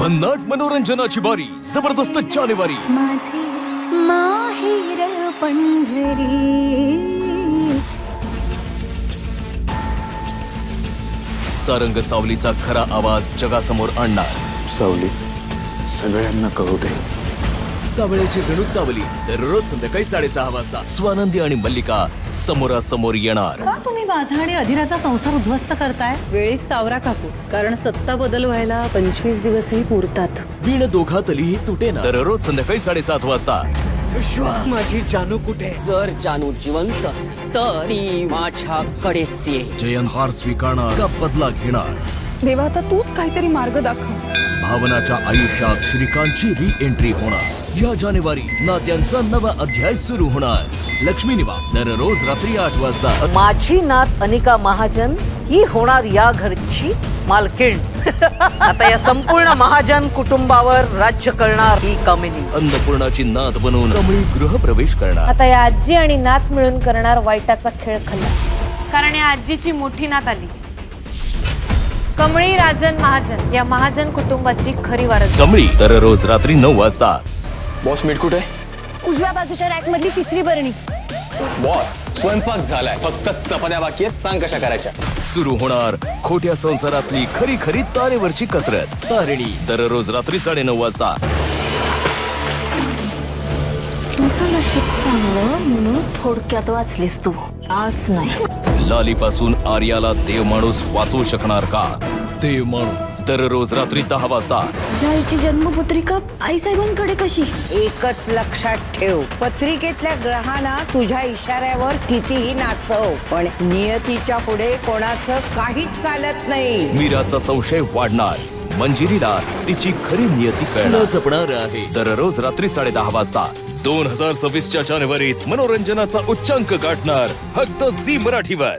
भन्नाट मनोरंजनाची बारी, जबरदस्त जानेवारी. माझे माहेर पंढरी. सारंग सावलीचा खरा आवाज जगासमोर आणणार. सावली सगळ्यांना कळू दे. सावळ्याची जणू सावली दररोज संध्याकाळी 6:30 वाजता स्वानंदी आणि मल्लिका समोरासमोर येणार. का तुम्ही माझा आणि अधिराचा संसार उद्ध्वस्त करताय? वेळी सावरा काकू, कारण सत्ता बदल व्हायला 25 दिवसही पुरतात. वीण दोघातलीही तुटेना. दररोज संध्याकाळी 7:30 वाजता. माझी जानू कुठे? जर जानू जिवंत असेल तर ती माझ्याकडेच ये. जयन हार स्वीकारणार का बदला घेणार? देवा, आता तूच काहीतरी मार्ग दाखव. भावनाच्या आयुष्यात श्रीकांतची री एंट्री होणार. या जानेवारी नात्यांचा नवा अध्याय सुरू होणार. लक्ष्मी निवास दररोज रात्री 8 वाजता. माझी नात अनिका महाजन ही होणार या घरची मालकीण. आता या संपूर्ण महाजन कुटुंबावर राज्य करणार ही कामिनी. अन्नपूर्णाची नात बनवून कमळी गृहप्रवेश करणार. आता या आजी आणि नात मिळून करणार वाईटाचा खेळ खल्लास. कारण या आजीची मोठी नात आली. कमळी राजन महाजन या महाजन कुटुंबाची खरी वारस. कमळी दररोज रात्री 9 वाजता. बॉस मीठ कुठे? उजव्या बाजूच्या रॅक मधली तिसरी बरणी. बॉस स्वयंपाक झालाय, फक्त चपात्या बाकी आहेत, सांग कशा करायच्या. सुरू होणार खोट्या संसारातली खरी खरी तारेवरची कसरत. तारिणी दररोज रात्री 9:30 वाजता. तुझं नशीब चांगलं म्हणून थोडक्यात वाचलीस तू. आज नाही. लाली पासून आर्याला देव माणूस वाचवू शकणार का? देव माणूस दररोज रात्री 10 वाजता. तुझ्या आईची जन्मपत्रिका आईसाहेबांकडे कशी? एकच लक्षात ठेव, पत्रिकेतल्या ग्रहांना तुझ्या इशाऱ्यावर कितीही नाचव, पण नियतीच्या पुढे कोणाचं काहीच चालत नाही. मीराचा संशय वाढणार. मंजिरीला तिची खरी नियती कळणार. जपणार आहे. दररोज रात्री 10:30 वाजता. 2026च्या जानेवारीत मनोरंजनाचा उच्चांक गाठणार फक्त झी मराठीवर.